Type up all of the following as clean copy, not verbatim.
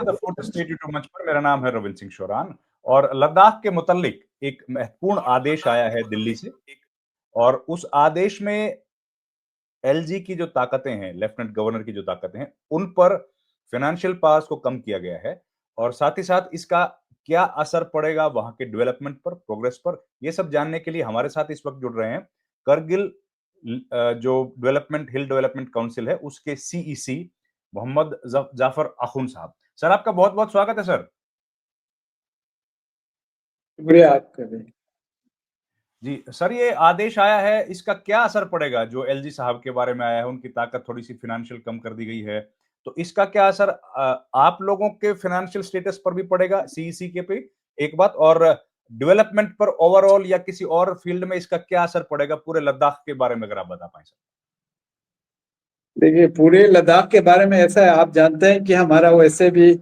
The food state YouTube मंच पर मेरा नाम है रविंद्र सिंह शोरान और लद्दाख के मुतल्लिक एक महत्वपूर्ण आदेश आया है दिल्ली से और उस आदेश में एलजी की जो ताकतें हैं, लेफ्टिनेंट गवर्नर की जो ताकतें हैं, उन पर फाइनेंशियल पावर्स को कम किया गया है और साथ ही साथ इसका क्या असर पड़ेगा वहां के डेवलपमेंट पर, प्रोग्रेस पर, ये सब जानने के लिए हमारे साथ इस वक्त जुड़ रहे हैं करगिल जो डेवलपमेंट हिल डेवलपमेंट काउंसिल है उसके सीईसी मोहम्मद जाफर आखुन साहब। सर आपका बहुत बहुत स्वागत है सर। शुक्रिया आपका भी। जी सर, ये आदेश आया है, इसका क्या असर पड़ेगा? जो एलजी साहब के बारे में आया है, उनकी ताकत थोड़ी सी फाइनेंशियल कम कर दी गई है, तो इसका क्या असर आप लोगों के फाइनेंशियल स्टेटस पर भी पड़ेगा सीईसी के पे एक बात, और डेवलपमेंट पर ओवरऑल या किसी और फील्ड में इसका क्या असर पड़ेगा पूरे लद्दाख के बारे में अगर आप बता पाए सर। देखिए, पूरे लद्दाख के बारे में ऐसा है, आप जानते हैं कि हमारा वैसे भी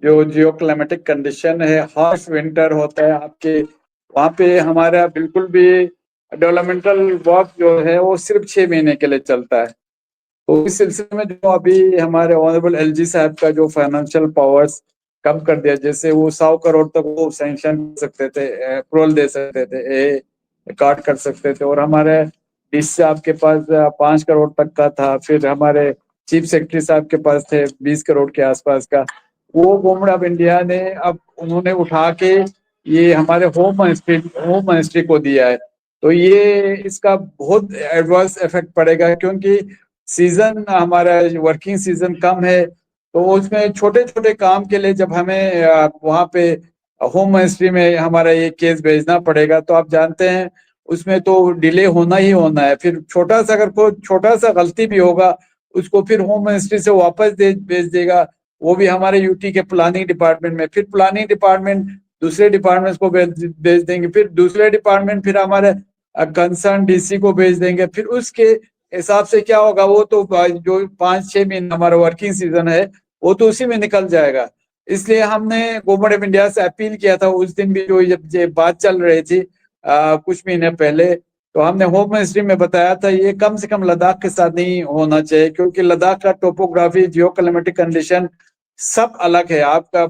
जो जियो क्लाइमेटिक कंडीशन है, हार्श विंटर होता है आपके वहाँ पे, हमारा बिल्कुल भी डेवलपमेंटल वर्क जो है वो सिर्फ 6 महीने के लिए चलता है। तो इस सिलसिले में जो अभी हमारे ऑनरेबल एलजी साहब का जो फाइनेंशियल पावर्स कम कर दिया, जैसे वो 100 करोड़ तक वो सैंक्शन कर सकते थे, अप्रूवल दे सकते थे, कार्ड कर सकते थे, और हमारे डीसी साहब के पास 5 करोड़ तक का था, फिर हमारे चीफ सेक्रेटरी साहब के पास थे 20 करोड़ के आसपास का। वो गवर्नमेंट ऑफ इंडिया ने अब उन्होंने उठा के ये हमारे होम मिनिस्ट्री को दिया है। तो ये इसका बहुत एडवर्स इफेक्ट पड़ेगा, क्योंकि सीजन हमारा वर्किंग सीजन कम है, तो उसमें छोटे छोटे काम के लिए जब हमें वहाँ पे होम मिनिस्ट्री में हमारा ये केस भेजना पड़ेगा, तो आप जानते हैं उसमें तो डिले होना ही होना है। फिर छोटा सा अगर कोई छोटा सा गलती भी होगा, उसको फिर होम मिनिस्ट्री से वापस भेज देगा, वो भी हमारे यूटी के प्लानिंग डिपार्टमेंट में, फिर प्लानिंग डिपार्टमेंट दूसरे डिपार्टमेंट्स को भेज देंगे, फिर दूसरे डिपार्टमेंट फिर हमारे कंसर्न डीसी को भेज देंगे। फिर उसके हिसाब से क्या होगा, वो तो जो 5-6 महीने हमारा वर्किंग सीजन है वो तो उसी में निकल जाएगा। इसलिए हमने गवर्नमेंट ऑफ इंडिया से अपील किया था उस दिन भी, जो जब ये बात चल रही थी कुछ महीने पहले, तो हमने होम मिनिस्ट्री में बताया था ये कम से कम लद्दाख के साथ नहीं होना चाहिए, क्योंकि लद्दाख का टोपोग्राफी, जियो क्लाइमेटिक कंडीशन सब अलग है। आपका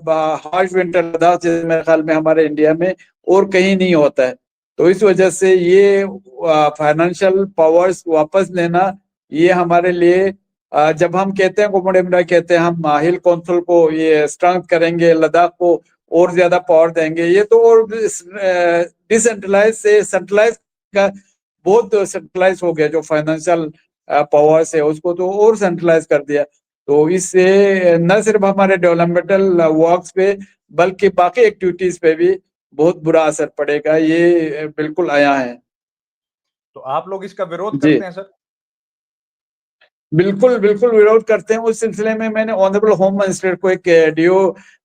हार्श विंटर लद्दाख जैसे मेरे ख्याल में हमारे इंडिया में और कहीं नहीं होता है। तो इस वजह से ये फाइनेंशियल पावर्स वापस लेना, ये हमारे लिए जब हम कहते हैं गवर्नमेंट ऑफ इंडिया कहते हैं हम हिल काउंसिल को ये स्ट्रेंथ करेंगे, लद्दाख को और ज्यादा पावर देंगे, ये तो और डिसेंट्रलाइज से सेंट्रलाइज का बहुत सेंट्रलाइज हो गया। जो फाइनेंशियल पावर्स है उसको तो और सेंट्रलाइज कर दिया। तो इससे न सिर्फ हमारे डेवलपमेंटल वर्क्स पे बल्कि बाकी एक्टिविटीज पे भी बहुत बुरा असर पड़ेगा, ये बिल्कुल आया है। तो आप लोग इसका विरोध जी करते हैं सर? बिल्कुल बिल्कुल विरोध करते हैं। उस सिलसिले में मैंने ऑनरेबल होम मिनिस्टर को एक डीओ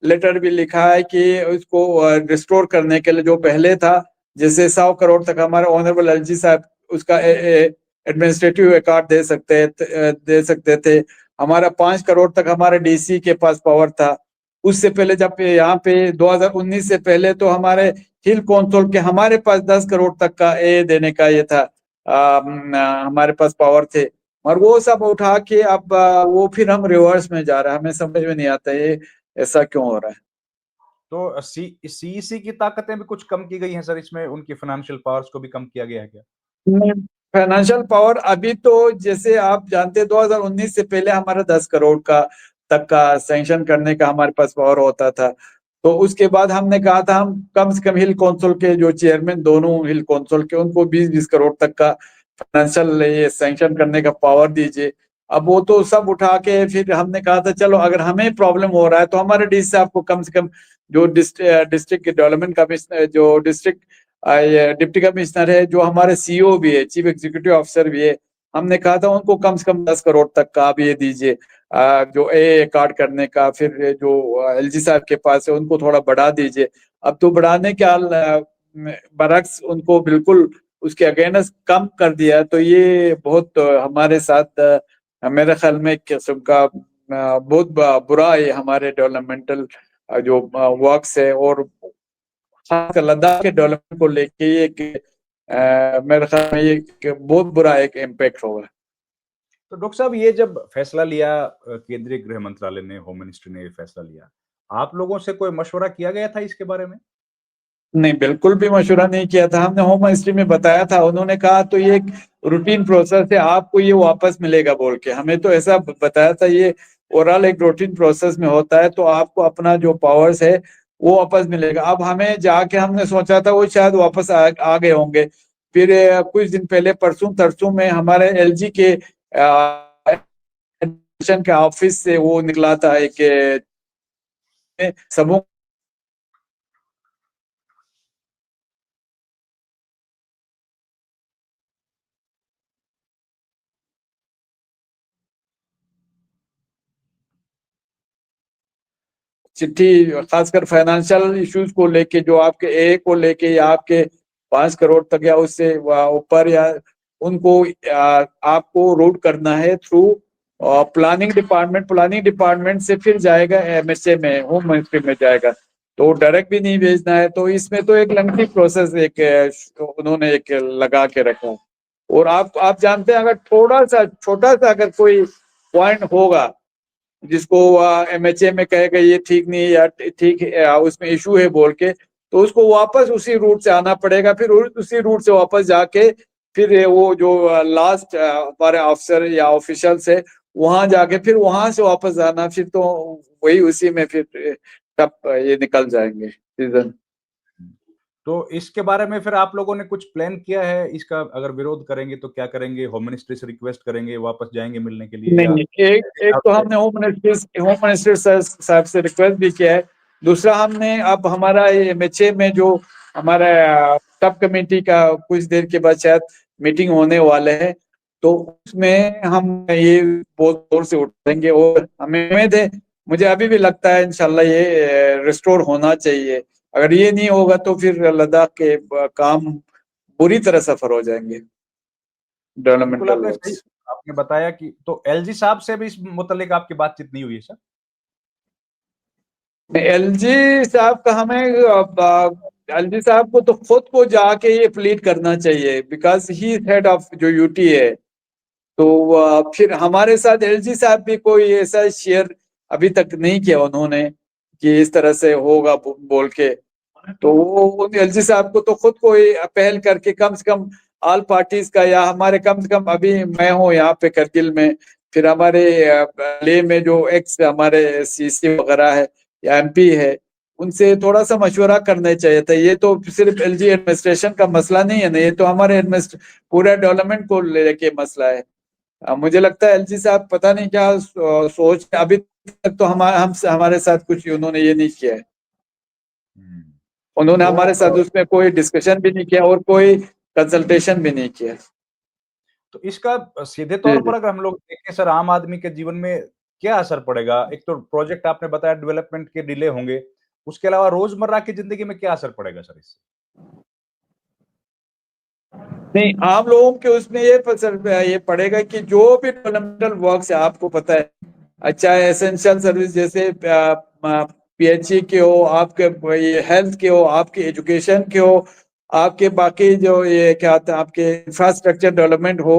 लेटर भी लिखा है कि उसको रिस्टोर करने के लिए जो पहले था, जैसे 100 करोड़ तक हमारे ऑनरेबल एलजी साहब उसका एडमिनिस्ट्रेटिव रिकॉर्ड दे सकते थे। हमारा 5 करोड़ तक हमारे डीसी के पास पावर था। उससे पहले जब यहाँ पे 2019 से पहले तो हमारे हिल कौंसिल के हमारे पास 10 करोड़ तक का देने का ये था, हमारे पास पावर थे। और वो सब उठा के अब वो फिर हम रिवर्स में जा रहे हैं, हमें समझ में नहीं आता ये ऐसा क्यों हो रहा है। तो सीईसी की ताकतें भी कुछ कम की गई हैं सर, इसमें उनकी फाइनेंशियल पावर्स को भी कम किया गया है क्या? फाइनेंशियल पावर अभी तो जैसे आप जानते हैं 2019 से पहले हमारा 10 करोड़ का तक का सैंक्शन करने का हमारे पास पावर होता था। तो उसके बाद हमने कहा था हम कम से कम हिल कौंसिल के जो चेयरमैन दोनों हिल कौंसिल के, उनको 20-20 करोड़ तक का फाइनेंशियल ये सैंक्शन करने का पावर दीजिए। अब वो तो सब उठा के फिर हमने कहा था चलो अगर हमें प्रॉब्लम हो रहा है तो हमारे डीसी साहब को कम से कम, जो डिस्ट्रिक्ट डेवलपमेंट कमिश्नर, जो डिस्ट्रिक्ट डिप्टी कमिश्नर है, जो हमारे सीईओ भी है, चीफ एग्जीक्यूटिव ऑफिसर भी है, हमने कहा था उनको कम से कम 10 करोड़ तक का आप ये दीजिए जो ए कार्ड करने का। फिर जो एलजी साहब के पास है उनको थोड़ा बढ़ा दीजिए। अब तो बढ़ाने के बरक्स उनको बिल्कुल उसके अगेंस्ट कम कर दिया। तो ये बहुत हमारे साथ मेरे ख्याल में एक किस्म का बहुत बुरा है हमारे डेवलपमेंटल जो वर्क्स है, और खासकर लद्दाख के डेवलपमेंट को लेके ये मेरे ख्याल में ये बहुत बुरा एक इम्पैक्ट होगा। तो डॉक्टर साहब, ये जब फैसला लिया केंद्रीय गृह मंत्रालय ने, होम मिनिस्ट्री ने ये फैसला लिया आप लोगों से कोई मशवरा किया गया था इसके बारे में? नहीं, बिल्कुल भी मशवरा नहीं किया था। हमने होम मिनिस्ट्री में बताया था, उन्होंने कहा तो ये एक रूटीन प्रोसेस है, आपको ये वापस मिलेगा बोल के। हमें तो ऐसा बताया था, ये ओवरऑल एक रूटीन प्रोसेस में होता है, तो आपको अपना जो पावर्स है वो वापस मिलेगा। अब हमें जाके हमने सोचा था वो शायद वापस आ गए होंगे। फिर कुछ दिन पहले परसों तरसों में हमारे एलजी के के ऑफिस से वो निकला था एक समूह चिट्ठी, खासकर फाइनेंशियल इश्यूज को लेके, जो आपके ए को लेके या आपके 5 करोड़ तक या उससे ऊपर, या उनको आपको रूट करना है थ्रू प्लानिंग डिपार्टमेंट से फिर जाएगा एमएसए में, होम मिनिस्ट्री में जाएगा। तो डायरेक्ट भी नहीं भेजना है, तो इसमें तो एक लंबी प्रोसेस एक उन्होंने एक लगा के रखा है। और आप जानते हैं, अगर थोड़ा सा छोटा सा अगर कोई पॉइंट होगा जिसको एमएचए में कहेगा ये ठीक नहीं या ठीक है, उसमें इशू है बोल के, तो उसको वापस उसी रूट से आना पड़ेगा। फिर उसी रूट से वापस जाके फिर वो जो लास्ट हमारे अफसर या ऑफिशियल्स है, वहां जाके फिर वहां से वापस आना, फिर तो वही उसी में फिर तब ये निकल जाएंगे सीजन। तो इसके बारे में फिर आप लोगों ने कुछ प्लान किया है? इसका अगर विरोध करेंगे तो क्या करेंगे? होम मिनिस्ट्री से रिक्वेस्ट करेंगे, वापस जाएँगे मिलने के लिए, या नहीं, एक किस एक हिसाब तो से? हमने होम मिनिस्टर साहब से रिक्वेस्ट भी किया है। दूसरा, हमने अब हमारा एमएचए में जो हमारा सब कमेटी का कुछ देर के बाद शायद मीटिंग होने वाले है, तो उसमें हम ये बहुत जोर से उठाएंगे। और हमें उम्मीद है, मुझे अभी भी लगता है इंशाल्लाह ये रिस्टोर होना चाहिए। अगर ये नहीं होगा तो फिर लद्दाख के काम बुरी तरह सफर हो जाएंगे, बिल्कुल, डेवलपमेंटल आपने सही वर्क्स। आपने बताया कि तो एलजी साहब से भी इस मुतल्लिक आपकी बातचीत नहीं हुई है सर? एलजी साहब का हमें एलजी साहब को तो खुद को जाके ये प्लीड करना चाहिए, बिकॉज ही हेड ऑफ जो यूटी है। तो फिर हमारे साथ एलजी साहब भी कोई ऐसा शेयर अभी तक नहीं किया उन्होंने कि इस तरह से होगा बोल के। तो वो एलजी साहब को तो खुद को ही पहल करके कम से कम ऑल पार्टीज का, या हमारे कम से कम अभी मैं हूँ यहाँ पे करगिल में, फिर हमारे लेह में जो एक्स हमारे सीसी वगैरह है या एमपी है, उनसे थोड़ा सा मशवरा करना चाहिए था। ये तो सिर्फ एलजी एडमिनिस्ट्रेशन का मसला नहीं है ना, ये तो हमारे पूरा डेवलपमेंट को लेके मसला है। मुझे लगता है एलजी साहब पता नहीं क्या सोच, अभी तक तो हमारे साथ कुछ उन्होंने ये नहीं किया है। हुँ। उन्होंने तो हमारे साथ उसमें कोई डिस्कशन भी नहीं किया और कोई कंसल्टेशन भी नहीं किया। तो इसका सीधे जी तौर जी। पर अगर हम लोग देखें सर, आम आदमी के जीवन में क्या असर पड़ेगा? एक तो प्रोजेक्ट आपने बताया डेवलपमेंट के डिले होंगे, उसके अलावा रोज़मर्रा की ज़िंदगी में क्या असर पड़ेगा सर इससे? नहीं, आम लोगों के उसमें ये पड़ेगा कि जो भी डेवलपमेंटल वर्क है, आपको पता है, अच्छा एसेंशियल सर्विस जैसे पीएचई के हो, आपके ये हेल्थ के हो, आपके एजुकेशन के हो, आपके बाकी जो ये क्या होता है आपके इंफ्रास्ट्रक्चर डेवलपमेंट हो,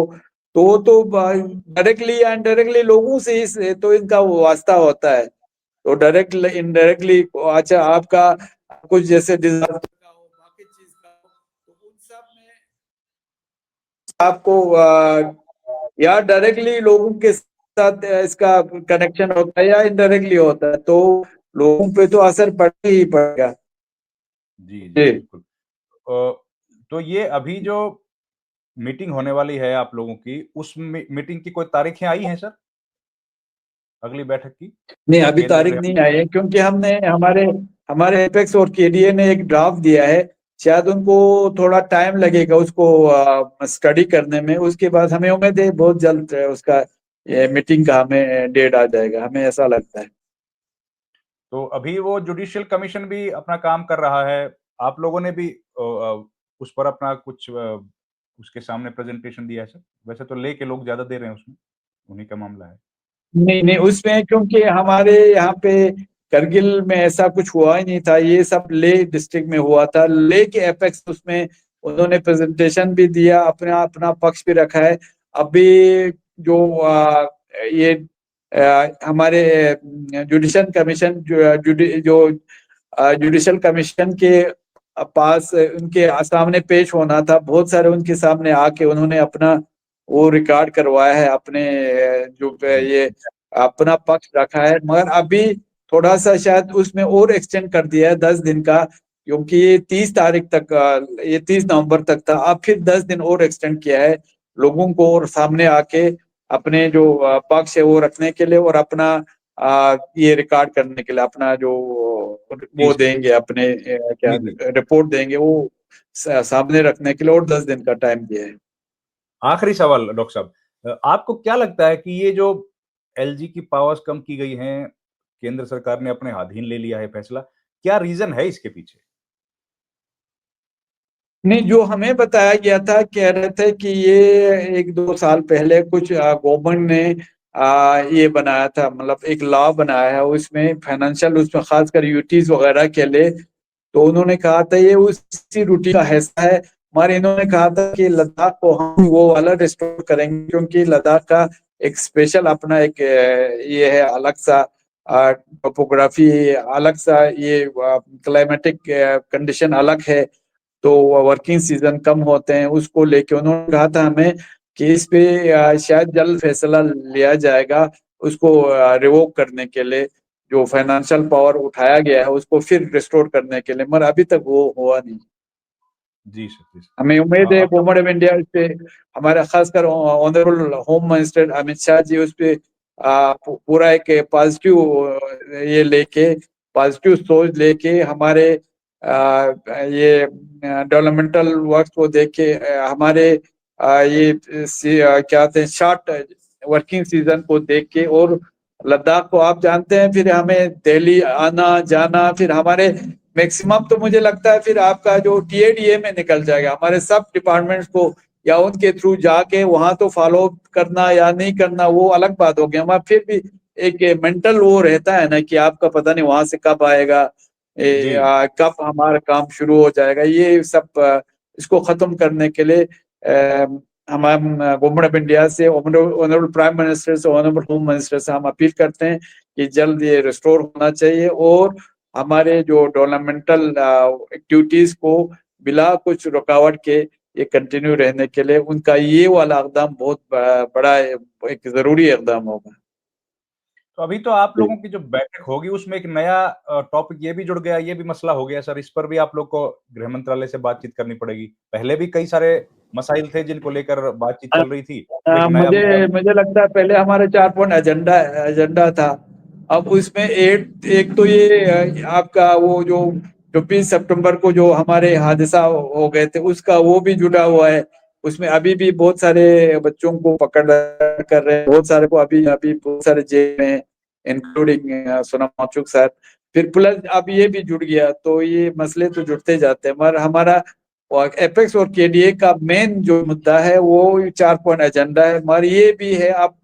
तो वो तो डायरेक्टली या इनडायरेक्टली लोगों से ही तो इनका वास्ता होता है। तो डायरेक्ट इनडायरेक्टली, अच्छा आपका कुछ जैसे डिजास्टर का हो, बाकी चीज का हो, तो उन सब में आपको या डायरेक्टली लोगों के साथ इसका कनेक्शन होता है या इनडायरेक्टली होता है, तो लोगों पे तो असर पड़ता ही पड़ेगा। जी, जी, जी। बिल्कुल। तो ये अभी जो मीटिंग होने वाली है आप लोगों की, उस मीटिंग की कोई तारीखें आई हैं सर? अगली बैठक की? नहीं, अभी केंद्र तारीख में? नहीं आई है, क्योंकि हमने हमारे हमारे एपेक्स और केडीए ने एक ड्राफ्ट दिया है। शायद उनको थोड़ा टाइम लगेगा उसको स्टडी करने में। उसके बाद हमें उम्मीद है बहुत जल्द उसका ये मीटिंग का हमें डेट आ जाएगा, हमें ऐसा लगता है। तो अभी वो जुडिशियल कमीशन भी अपना काम कर रहा है। आप लोगों ने भी उस पर अपना कुछ उसके सामने प्रेज़ेंटेशन दिया है सर? वैसे तो ले के लोग ज़्यादा दे रहे हैं उसमें, उन्हीं का मामला है। नहीं नहीं, उसमें क्योंकि हमारे यहाँ पे करगिल में ऐसा कुछ हुआ ही नहीं था, ये सब ले डिस्ट्रिक्ट में हुआ था। ले के एपेक्स उसमें उन्होंने प्रेजेंटेशन भी दिया, अपना अपना पक्ष भी रखा है। अभी जो ये हमारे जुडिशियल कमीशन जुडिशियल कमीशन के पास उनके सामने पेश होना था। बहुत सारे उनके सामने आके उन्होंने अपना वो रिकॉर्ड करवाया है, अपने जो जी, ये अपना पक्ष रखा है। मगर अभी थोड़ा सा शायद उसमें और एक्सटेंड कर दिया है 10 दिन का, क्योंकि ये 30 तारीख तक, ये 30 नवंबर तक था। अब फिर 10 दिन और एक्सटेंड किया है लोगों को और सामने आके अपने जो पक्ष है वो रखने के लिए और अपना ये रिकॉर्ड करने के लिए, अपना जो जी वो सर। देंगे, अपने क्या जी, जी। रिपोर्ट देंगे, वो सामने रखने के लिए और 10 दिन का टाइम दिया है। आखिरी सवाल डॉक्टर साहब, आपको क्या लगता है कि ये जो एलजी की पावर्स कम की गई हैं, केंद्र सरकार ने अपने अधीन ले लिया है फैसला, क्या रीज़न है इसके पीछे? नहीं, जो हमें बताया गया था, कह रहे थे कि ये 1-2 साल पहले कुछ गवर्नमेंट ने ये बनाया था, मतलब एक लॉ बनाया है उसमें फाइनेंशियल, उसमें खासकर यूटीज वगैरह के लिए। तो उन्होंने कहा था ये उसी रूटीन का हिस्सा है। मगर इन्होंने कहा था कि लद्दाख को हम वो वाला रिस्टोर करेंगे, क्योंकि लद्दाख का एक स्पेशल अपना एक ये है, अलग सा टोपोग्राफी, अलग सा ये क्लाइमेटिक कंडीशन अलग है। तो वर्किंग सीजन कम होते हैं, उसको लेके उन्होंने कहा था हमें कि इस पे शायद जल्द फैसला लिया जाएगा, उसको रिवोक करने के लिए, जो फाइनेंशियल पावर उठाया गया है उसको फिर रिस्टोर करने के लिए। मगर अभी तक वो हुआ नहीं। जी सर, जी सर। हमें उम्मीद है अब गवर्नमेंट ऑफ इंडिया पे, हमारा खासकर honourable home minister Amit Shah ji उस पे पूरा एक पॉजिटिव ये लेके, पॉजिटिव सोच लेके हमारे ये डेवलपमेंटल वर्क को देख के हमारे क्या कहते हैं शॉर्ट वर्किंग सीजन को देख के, और लद्दाख को आप जानते हैं, फिर हमें दिल्ली आना जाना, फिर हमारे मैक्सिमम तो मुझे लगता है फिर आपका जो टीएडीए में निकल जाएगा, हमारे सब डिपार्टमेंट्स को या उनके थ्रू जाके वहां तो फॉलो करना या नहीं करना वो अलग बात हो गई। हमारा फिर भी एक मेंटल वो रहता है ना कि आपका पता नहीं वहां से कब आएगा, जी, कब हमारा काम शुरू हो जाएगा। ये सब इसको खत्म करने के लिए हम गवर्नमेंट ऑफ इंडिया से, ऑनरेबल प्राइम मिनिस्टर से, ऑनरेबल होम मिनिस्टर से हम अपील करते हैं कि जल्द ये रिस्टोर होना चाहिए और हमारे जो डेवलपमेंटल एक्टिविटीज को बिला कुछ रुकावट के ये कंटिन्यू रहने के लिए उनका ये वाला इकदाम बहुत बड़ा एक जरूरी इकदाम होगा। तो अभी तो आप लोगों की जो बैठक होगी उसमें एक नया टॉपिक ये भी जुड़ गया, ये भी मसला हो गया सर, इस पर भी आप लोग को गृह मंत्रालय से बातचीत करनी पड़ेगी। पहले भी कई सारे मसाइल थे जिनको लेकर बातचीत चल रही थी, तो एक नया मुद्दा। मुझे मुझे लगता है पहले हमारे 4 पॉइंट एजेंडा एजेंडा था। अब उसमें एक तो ये आपका वो जो 24 सितंबर को जो हमारे हादसा हो गए थे उसका वो भी जुड़ा हुआ है। उसमें अभी भी बहुत सारे बच्चों को पकड़ कर रहे हैं, बहुत सारे को अभी अभी बहुत सारे जेल में, इंक्लूडिंग सोनम वांगचुक सर। फिर प्लस अब ये भी जुड़ गया, तो ये मसले तो जुड़ते जाते हैं। मगर हमारा और एपेक्स और केडीए का मेन जो मुद्दा है वो 4 पॉइंट एजेंडा है। मगर ये भी है अब,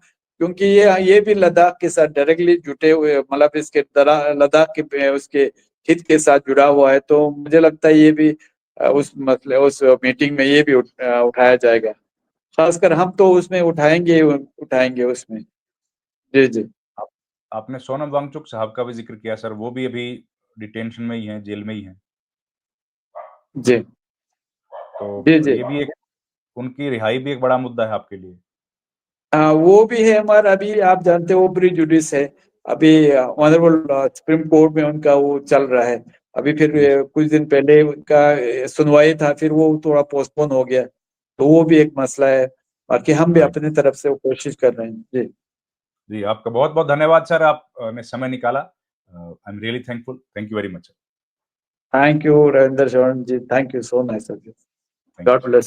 क्योंकि ये भी लद्दाख के साथ डायरेक्टली जुटे हुए, मतलब इसके लद्दाख के उसके हित के साथ जुड़ा हुआ है। तो मुझे लगता है ये भी उस मसले, उस मीटिंग में ये भी उठाया जाएगा। खासकर हम तो उसमें उठाएंगे उठाएंगे उसमें। जी जी। आप आपने सोनम वांगचुक साहब का भी ज़िक्र किया सर, वो भी अभी डिटेंशन में ही हैं, जेल में ही हैं। जी जी तो जी। ये भी एक, उनकी रिहाई भी एक बड़ा मुद्दा है आपके लिए। वो भी है, मगर अभी आप जानते हो प्री जुडिस है। अभी ऑनरेबल सुप्रीम कोर्ट में उनका वो चल रहा है। अभी फिर जी, कुछ दिन पहले उनका सुनवाई था, फिर वो थोड़ा पोस्टपोन हो गया। तो वो भी एक मसला है। बाकी हम भी राइट। अपनी तरफ से वो कोशिश कर रहे हैं। जी। जी, आपका बहुत-बहुत धन्यवाद सर, आपने समय निकाला। I am really thankful. Thank you very much sir. Thank you Ravinder Sharan ji, thank you so much sir. Thank you God sir. Bless.